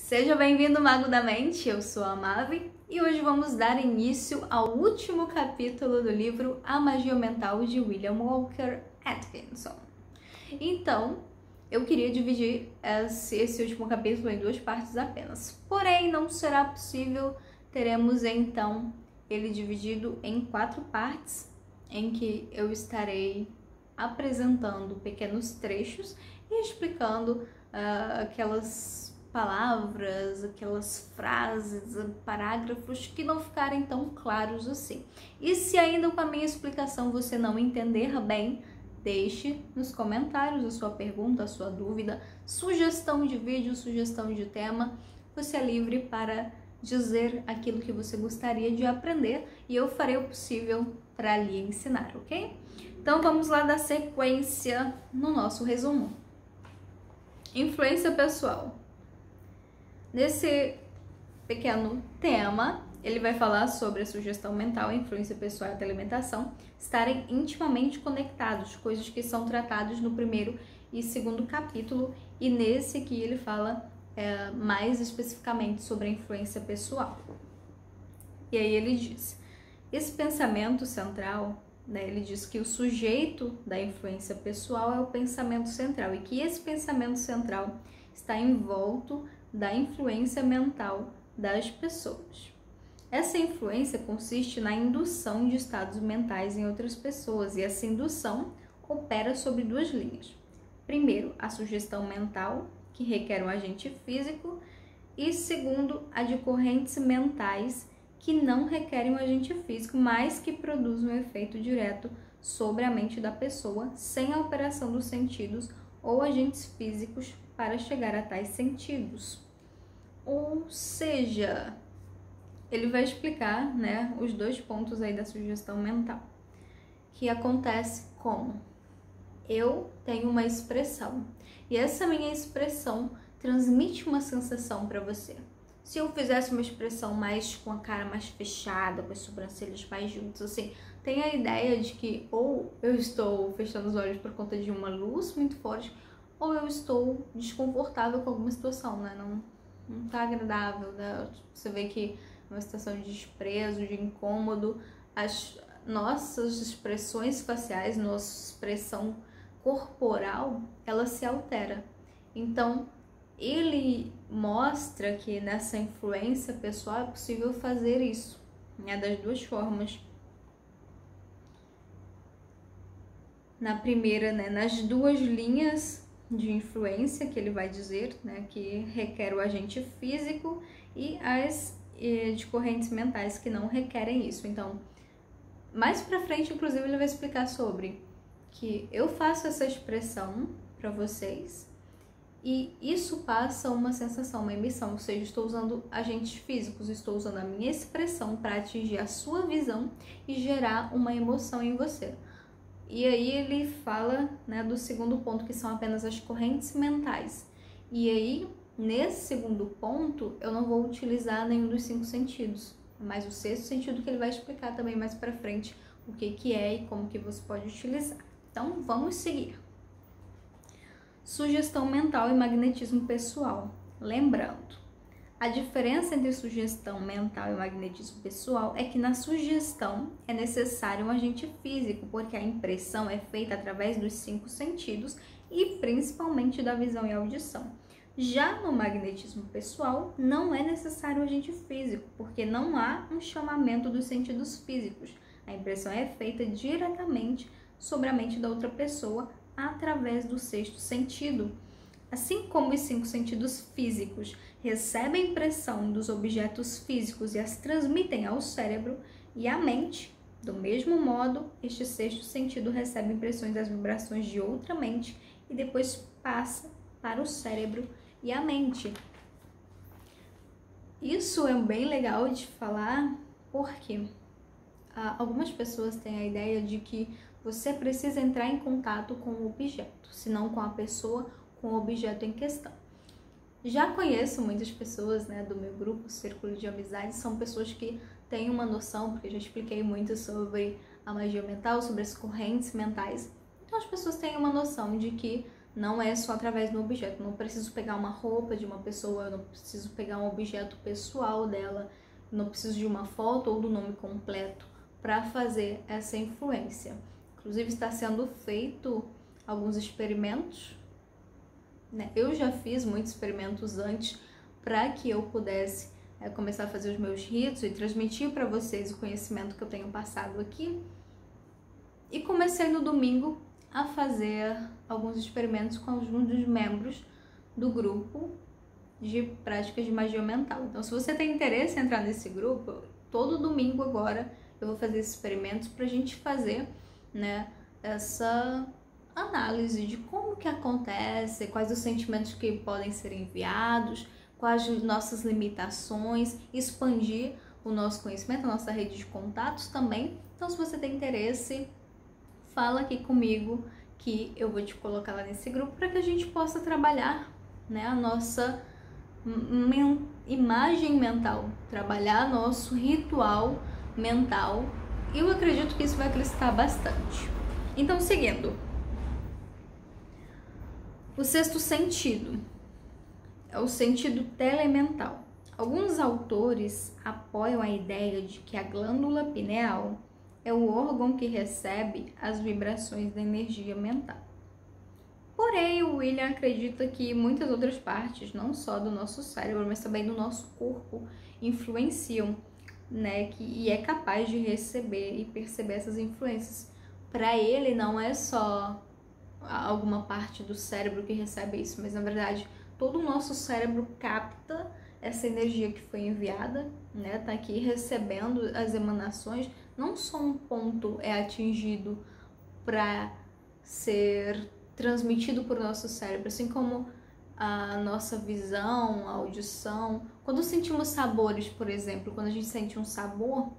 Seja bem-vindo, Mago da Mente, eu sou a Mavi e hoje vamos dar início ao último capítulo do livro A Magia Mental de William Walker Atkinson. Então, eu queria dividir esse último capítulo em duas partes apenas, porém não será possível, teremos então ele dividido em 4 partes, em que eu estarei apresentando pequenos trechos e explicando aquelas palavras, aquelas frases, parágrafos que não ficarem tão claros assim. E se ainda com a minha explicação você não entender bem, deixe nos comentários a sua pergunta, a sua dúvida, sugestão de vídeo, sugestão de tema. Você é livre para dizer aquilo que você gostaria de aprender e eu farei o possível para lhe ensinar, ok? Então vamos lá dar sequência no nosso resumo. Influência pessoal. Nesse pequeno tema, ele vai falar sobre a sugestão mental, a influência pessoal e a alimentação estarem intimamente conectados, coisas que são tratadas no primeiro e segundo capítulo, e nesse aqui ele fala mais especificamente sobre a influência pessoal. E aí ele diz, esse pensamento central, ele diz que o sujeito da influência pessoal é o pensamento central e que esse pensamento central está envolto da influência mental das pessoas. Essa influência consiste na indução de estados mentais em outras pessoas e essa indução opera sobre 2 linhas. Primeiro, a sugestão mental, que requer um agente físico, e segundo, a de correntes mentais que não requerem um agente físico, mas que produzem um efeito direto sobre a mente da pessoa sem a operação dos sentidos ou agentes físicos para chegar a tais sentidos. Ou seja, ele vai explicar, os 2 pontos aí da sugestão mental, que acontece como eu tenho uma expressão e essa minha expressão transmite uma sensação para você. Se eu fizesse uma expressão mais com a cara mais fechada, com as sobrancelhas mais juntas, assim, tem a ideia de que ou eu estou fechando os olhos por conta de uma luz muito forte, ou eu estou desconfortável com alguma situação, não tá agradável, Você vê que é uma situação de desprezo, de incômodo, as nossas expressões faciais, nossa expressão corporal, ela se altera. Então, ele mostra que nessa influência pessoal é possível fazer isso, das 2 formas. Na primeira, nas 2 linhas de influência que ele vai dizer, que requer o agente físico e as de correntes mentais que não requerem isso. Então, mais pra frente, inclusive, ele vai explicar sobre que eu faço essa expressão para vocês e isso passa uma sensação, uma emissão, ou seja, estou usando agentes físicos, estou usando a minha expressão para atingir a sua visão e gerar uma emoção em você. E aí ele fala do segundo ponto, que são apenas as correntes mentais. E aí, nesse segundo ponto, eu não vou utilizar nenhum dos 5 sentidos, mas o 6º sentido que ele vai explicar também mais pra frente o que é e como que você pode utilizar. Então, vamos seguir. Sugestão mental e magnetismo pessoal. Lembrando, a diferença entre sugestão mental e magnetismo pessoal é que na sugestão é necessário um agente físico, porque a impressão é feita através dos 5 sentidos e principalmente da visão e audição. Já no magnetismo pessoal, não é necessário um agente físico, porque não há um chamamento dos sentidos físicos. A impressão é feita diretamente sobre a mente da outra pessoa através do 6º sentido. Assim como os 5 sentidos físicos recebem impressão dos objetos físicos e as transmitem ao cérebro e à mente, do mesmo modo, este 6º sentido recebe impressões das vibrações de outra mente e depois passa para o cérebro e a mente. Isso é bem legal de falar porque algumas pessoas têm a ideia de que você precisa entrar em contato com o objeto, se não com a pessoa, com o objeto em questão. Já conheço muitas pessoas do meu grupo, círculo de amizade, são pessoas que têm uma noção, porque eu já expliquei muito sobre a magia mental, sobre as correntes mentais. Então as pessoas têm uma noção de que não é só através do objeto. Eu não preciso pegar uma roupa de uma pessoa, eu não preciso pegar um objeto pessoal dela, eu não preciso de uma foto ou do nome completo para fazer essa influência. Inclusive está sendo feito alguns experimentos, né? Eu já fiz muitos experimentos antes para que eu pudesse começar a fazer os meus ritos e transmitir para vocês o conhecimento que eu tenho passado aqui. E comecei no domingo a fazer alguns experimentos com alguns dos membros do grupo de práticas de magia mental. Então, se você tem interesse em entrar nesse grupo, todo domingo agora eu vou fazer esses experimentos para a gente fazer, né, essa análise de como que acontece, quais os sentimentos que podem ser enviados, quais as nossas limitações, expandir o nosso conhecimento, a nossa rede de contatos também. Então, se você tem interesse, fala aqui comigo que eu vou te colocar lá nesse grupo para que a gente possa trabalhar, né, a nossa imagem mental, trabalhar nosso ritual mental. Eu acredito que isso vai acrescentar bastante. Então, seguindo. O sexto sentido é o sentido telemental. Alguns autores apoiam a ideia de que a glândula pineal é o órgão que recebe as vibrações da energia mental. Porém, o William acredita que muitas outras partes, não só do nosso cérebro, mas também do nosso corpo, influenciam, né? E é capaz de receber e perceber essas influências. Para ele, não é só alguma parte do cérebro que recebe isso, mas na verdade todo o nosso cérebro capta essa energia que foi enviada, né? Tá aqui recebendo as emanações. Não só um ponto é atingido para ser transmitido por nosso cérebro, assim como a nossa visão, a audição. Quando sentimos sabores, por exemplo, quando a gente sente um sabor,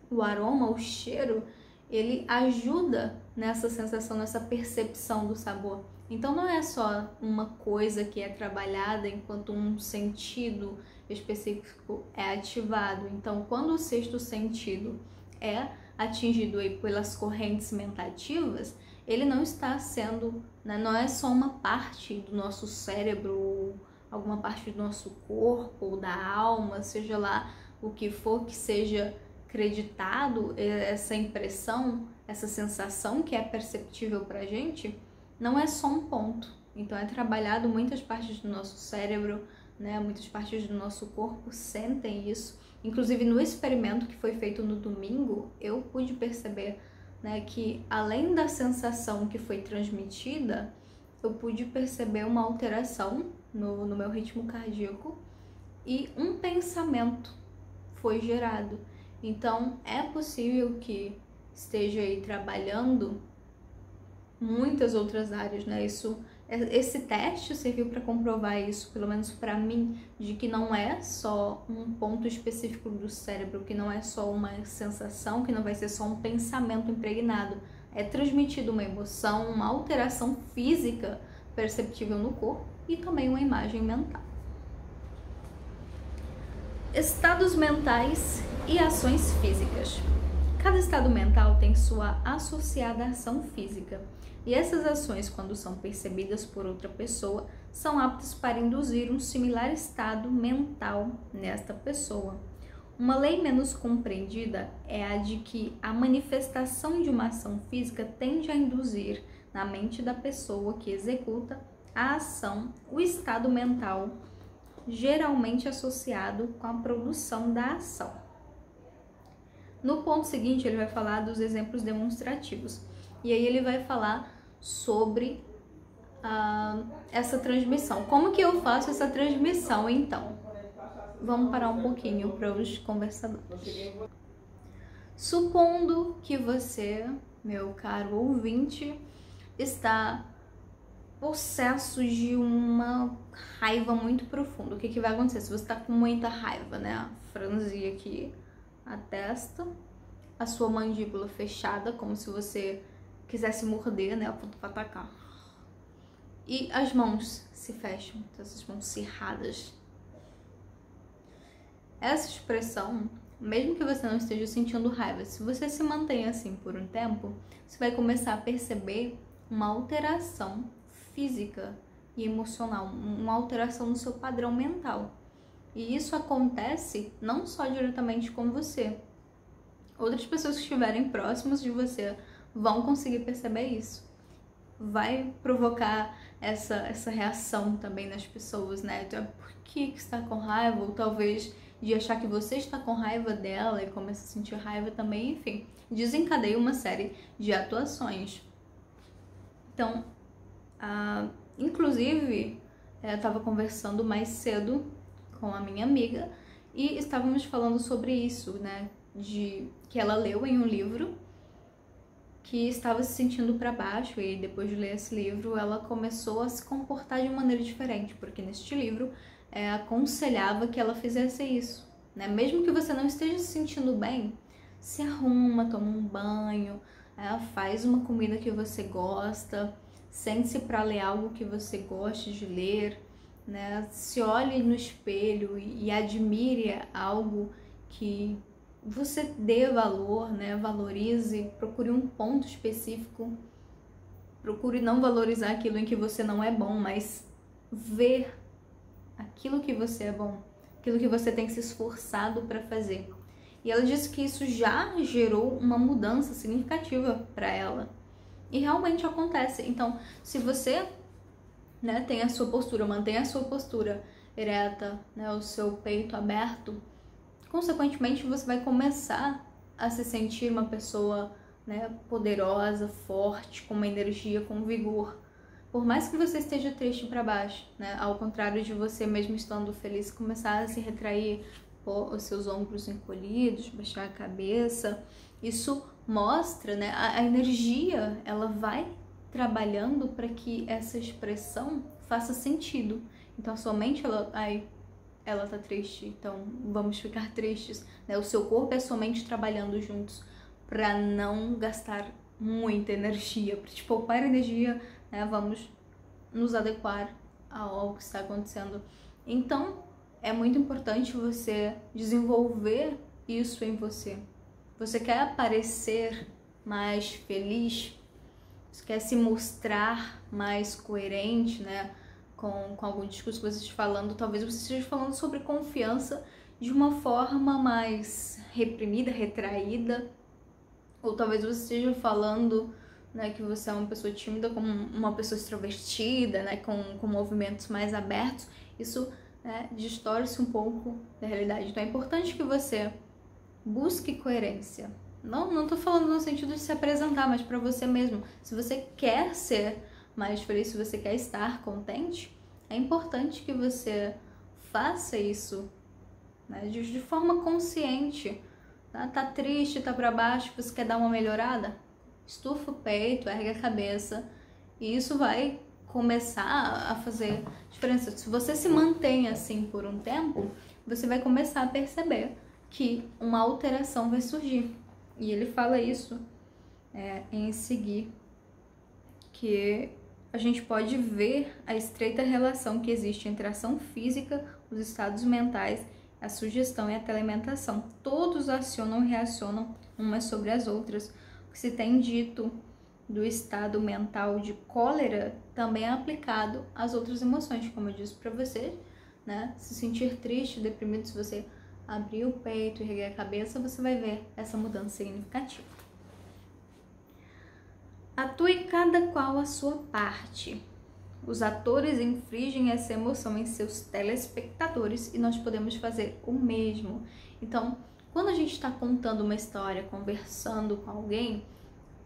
o aroma, o cheiro, ele ajuda nessa sensação, nessa percepção do sabor. Então não é só uma coisa que é trabalhada enquanto um sentido específico é ativado. Então, quando o sexto sentido é atingido aí pelas correntes mentativas, ele não está sendo, né, não é só uma parte do nosso cérebro, ou alguma parte do nosso corpo, ou da alma, seja lá o que for que seja acreditado, essa impressão, essa sensação que é perceptível pra gente, não é só um ponto. Então é trabalhado muitas partes do nosso cérebro, né? Muitas partes do nosso corpo sentem isso. Inclusive no experimento que foi feito no domingo, eu pude perceber, né, que além da sensação que foi transmitida, eu pude perceber uma alteração no meu ritmo cardíaco e um pensamento foi gerado. Então é possível que esteja aí trabalhando muitas outras áreas, né? Esse teste serviu para comprovar isso, pelo menos para mim, de que não é só um ponto específico do cérebro, que não é só uma sensação, que não vai ser só um pensamento impregnado. É transmitido uma emoção, uma alteração física perceptível no corpo e também uma imagem mental. Estados mentais e ações físicas. Cada estado mental tem sua associada ação física, e essas ações, quando são percebidas por outra pessoa, são aptas para induzir um similar estado mental nesta pessoa. Uma lei menos compreendida é a de que a manifestação de uma ação física tende a induzir na mente da pessoa que executa a ação o estado mental geralmente associado com a produção da ação. No ponto seguinte, ele vai falar dos exemplos demonstrativos. E aí ele vai falar sobre essa transmissão. Como que eu faço essa transmissão, então? Vamos parar um pouquinho para os conversadores. Supondo que você, meu caro ouvinte, está possesso de uma raiva muito profunda. O que vai acontecer? Se você está com muita raiva, né? Franzir aqui a testa, a sua mandíbula fechada, como se você quisesse morder, né? A ponto para atacar. E as mãos se fecham, então essas mãos cerradas. Essa expressão, mesmo que você não esteja sentindo raiva, se você se mantém assim por um tempo, você vai começar a perceber uma alteração física e emocional, uma alteração no seu padrão mental. E isso acontece não só diretamente com você. Outras pessoas que estiverem próximas de você vão conseguir perceber isso. Vai provocar essa reação também nas pessoas, né? Então, por que está com raiva? Ou talvez de achar que você está com raiva dela e começa a sentir raiva também, enfim. Desencadeia uma série de atuações. Então, inclusive, eu estava conversando mais cedo com a minha amiga e estávamos falando sobre isso, né? Que ela leu em um livro que estava se sentindo para baixo, e depois de ler esse livro ela começou a se comportar de maneira diferente, porque neste livro aconselhava que ela fizesse isso, né? Mesmo que você não esteja se sentindo bem, se arruma, toma um banho, faz uma comida que você gosta, sente-se para ler algo que você goste de ler, né? Se olhe no espelho e admire algo que você dê valor, né? Valorize, procure um ponto específico, procure não valorizar aquilo em que você não é bom, mas ver aquilo que você é bom, aquilo que você tem se esforçado para fazer. E ela disse que isso já gerou uma mudança significativa para ela. E realmente acontece. Então, se você, né, tem a sua postura, mantém a sua postura ereta, né, o seu peito aberto, consequentemente você vai começar a se sentir uma pessoa, né, poderosa, forte, com uma energia, com vigor. Por mais que você esteja triste para baixo, né, ao contrário de você mesmo estando feliz, começar a se retrair, pôr os seus ombros encolhidos, baixar a cabeça, isso mostra, né, a energia, ela vai trabalhando para que essa expressão faça sentido. Então a sua mente, ela tá triste, então vamos ficar tristes, né? O seu corpo e a sua mente trabalhando juntos para não gastar muita energia, para te poupar energia, né? Vamos nos adequar ao que está acontecendo. Então é muito importante você desenvolver isso em você. Você quer aparecer mais feliz? Você quer se mostrar mais coerente, né? Com algum discurso que você esteja falando, talvez você esteja falando sobre confiança de uma forma mais reprimida, retraída, ou talvez você esteja falando, né, que você é uma pessoa tímida como uma pessoa extrovertida, né, com movimentos mais abertos. Isso, né, distorce um pouco da realidade. Então é importante que você busque coerência. Não tô falando no sentido de se apresentar, mas para você mesmo. Se você quer ser mais feliz, se você quer estar contente, é importante que você faça isso, né, de forma consciente. Tá triste, tá para baixo, você quer dar uma melhorada? Estufa o peito, ergue a cabeça, e isso vai começar a fazer diferença. Se você se mantém assim por um tempo, você vai começar a perceber que uma alteração vai surgir. E ele fala isso em seguir, que a gente pode ver a estreita relação que existe entre a ação física, os estados mentais, a sugestão e a telealimentação. Todos acionam e reacionam umas sobre as outras. O que se tem dito do estado mental de cólera também é aplicado às outras emoções, como eu disse para você, né? Se sentir triste, deprimido, se você abrir o peito e erguer a cabeça, você vai ver essa mudança significativa. Atue cada qual a sua parte. Os atores infligem essa emoção em seus telespectadores e nós podemos fazer o mesmo. Então, quando a gente está contando uma história, conversando com alguém,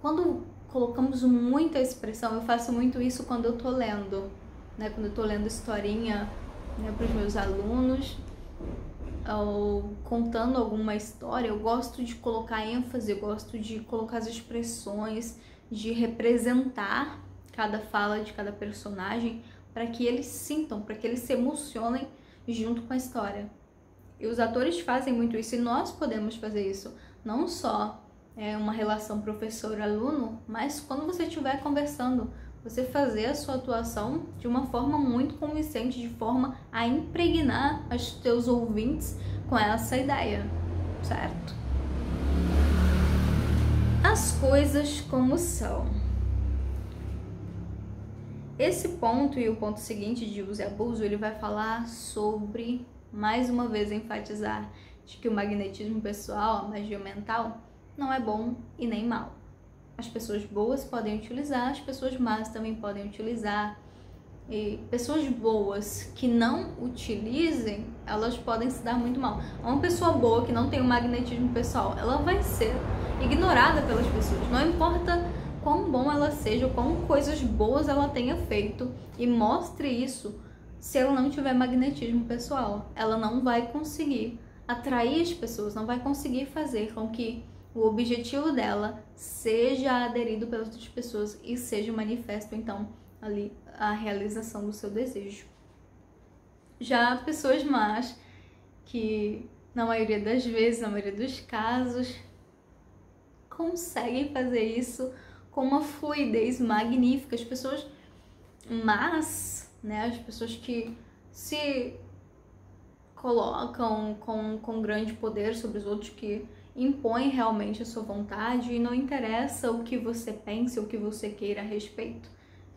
quando colocamos muita expressão, eu faço muito isso quando eu tô lendo, né? Quando eu tô lendo historinha, né, para os meus alunos, ou contando alguma história, eu gosto de colocar ênfase, eu gosto de colocar as expressões, de representar cada fala de cada personagem para que eles sintam, para que eles se emocionem junto com a história. E os atores fazem muito isso e nós podemos fazer isso, não só uma relação professor-aluno, mas quando você estiver conversando, você fazer a sua atuação de uma forma muito convincente, de forma a impregnar os teus ouvintes com essa ideia, certo? As coisas como são. Esse ponto e o ponto seguinte de uso e abuso, ele vai falar sobre, mais uma vez, enfatizar de que o magnetismo pessoal, a magia mental, não é bom e nem mal. As pessoas boas podem utilizar, as pessoas más também podem utilizar. E pessoas boas que não utilizem, elas podem se dar muito mal. Uma pessoa boa que não tem o magnetismo pessoal, ela vai ser ignorada pelas pessoas. Não importa quão bom ela seja, quão coisas boas ela tenha feito, e mostre isso, se ela não tiver magnetismo pessoal, ela não vai conseguir atrair as pessoas, não vai conseguir fazer com que o objetivo dela seja aderido pelas outras pessoas e seja manifesto, então, ali, a realização do seu desejo. Já pessoas más, que na maioria das vezes, na maioria dos casos, conseguem fazer isso com uma fluidez magnífica. As pessoas más, né, as pessoas que se colocam com grande poder sobre os outros, que impõem realmente a sua vontade e não interessa o que você pense ou o que você queira a respeito.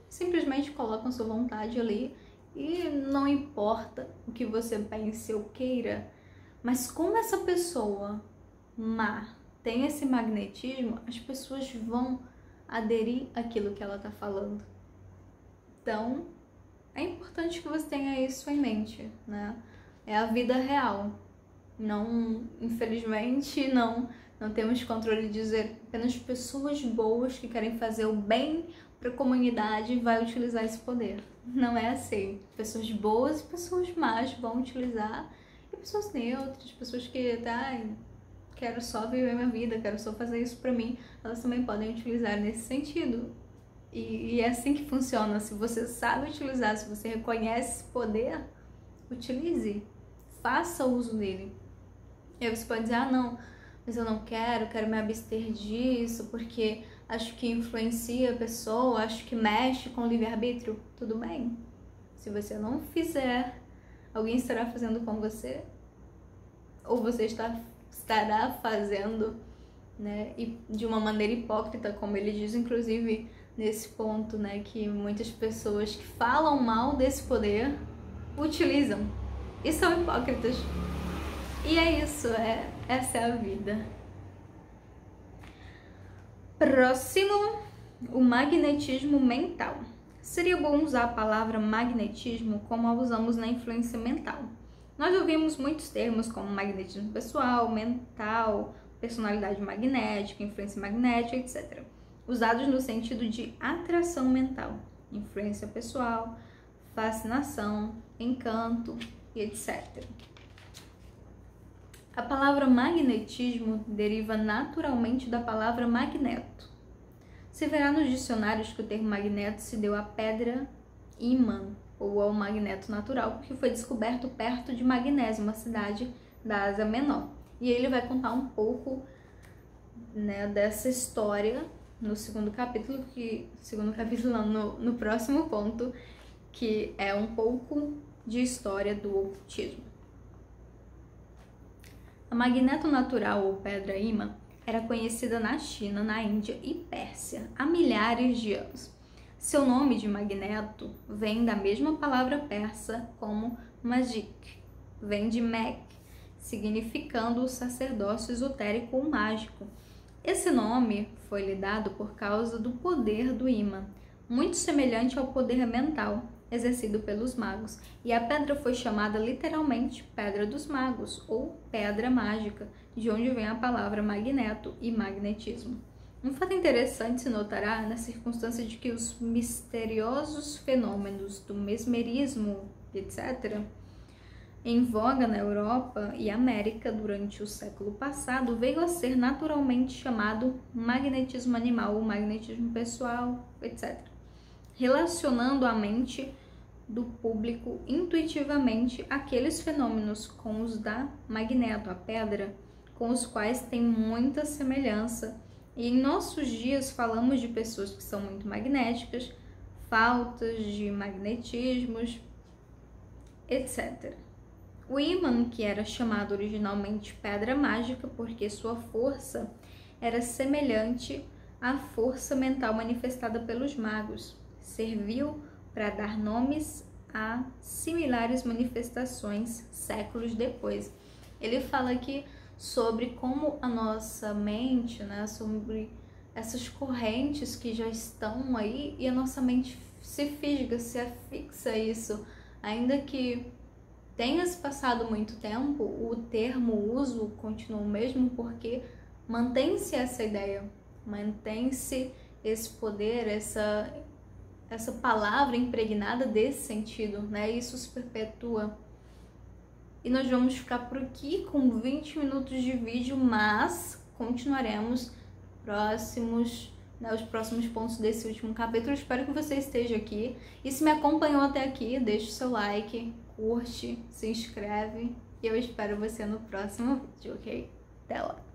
Simplesmente colocam sua vontade ali e não importa o que você pense ou queira. Mas como essa pessoa má tem esse magnetismo, as pessoas vão aderir àquilo que ela está falando. Então, é importante que você tenha isso em mente, né? É a vida real. Não, infelizmente, não temos controle de dizer apenas pessoas boas que querem fazer o bem para a comunidade vai utilizar esse poder. Não é assim. Pessoas boas e pessoas más vão utilizar, e pessoas neutras, pessoas que quero só viver minha vida, quero só fazer isso para mim, elas também podem utilizar nesse sentido. E é assim que funciona. Se você sabe utilizar, se você reconhece esse poder, utilize, faça uso dele. E aí você pode dizer, não, mas eu não quero me abster disso, porque acho que influencia a pessoa, acho que mexe com o livre-arbítrio. Tudo bem. Se você não fizer, alguém estará fazendo com você, ou você estará fazendo, né, e de uma maneira hipócrita, como ele diz, inclusive, nesse ponto, né, que muitas pessoas que falam mal desse poder utilizam e são hipócritas. E é isso, essa é a vida. Próximo, o magnetismo mental. Seria bom usar a palavra magnetismo como a usamos na influência mental. Nós ouvimos muitos termos como magnetismo pessoal, mental, personalidade magnética, influência magnética, etc. Usados no sentido de atração mental, influência pessoal, fascinação, encanto e etc. A palavra magnetismo deriva naturalmente da palavra magneto. Se verá nos dicionários que o termo magneto se deu à pedra ímã, ou ao magneto natural, porque foi descoberto perto de Magnésia, uma cidade da Ásia Menor. E ele vai contar um pouco, né, dessa história no segundo capítulo, no próximo ponto, que é um pouco de história do ocultismo. A magneto natural, ou pedra ímã, era conhecida na China, na Índia e Pérsia há milhares de anos. Seu nome de magneto vem da mesma palavra persa como magic, vem de Meg, significando o sacerdócio esotérico ou mágico. Esse nome foi lhe dado por causa do poder do ímã, muito semelhante ao poder mental exercido pelos magos, e a pedra foi chamada literalmente Pedra dos Magos, ou Pedra Mágica, de onde vem a palavra magneto e magnetismo. Um fato interessante se notará na circunstância de que os misteriosos fenômenos do mesmerismo, etc., em voga na Europa e América durante o século passado, veio a ser naturalmente chamado magnetismo animal ou magnetismo pessoal, etc., relacionando a mente do público intuitivamente aqueles fenômenos com os da magneto, a pedra, com os quais tem muita semelhança. E em nossos dias falamos de pessoas que são muito magnéticas, faltas de magnetismos, etc. O ímã, que era chamado originalmente pedra mágica porque sua força era semelhante à força mental manifestada pelos magos, serviu para dar nomes a similares manifestações séculos depois. Ele fala aqui sobre como a nossa mente, né, sobre essas correntes que já estão aí, e a nossa mente se fisga, se afixa a isso, ainda que tenha se passado muito tempo, o termo, o uso continua o mesmo, porque mantém-se essa ideia, mantém-se esse poder, essa palavra impregnada desse sentido, né? Isso se perpetua. E nós vamos ficar por aqui com 20 minutos de vídeo, mas continuaremos os próximos pontos desse último capítulo. Espero que você esteja aqui. E se me acompanhou até aqui, deixa o seu like, curte, se inscreve. E eu espero você no próximo vídeo, ok? Até lá!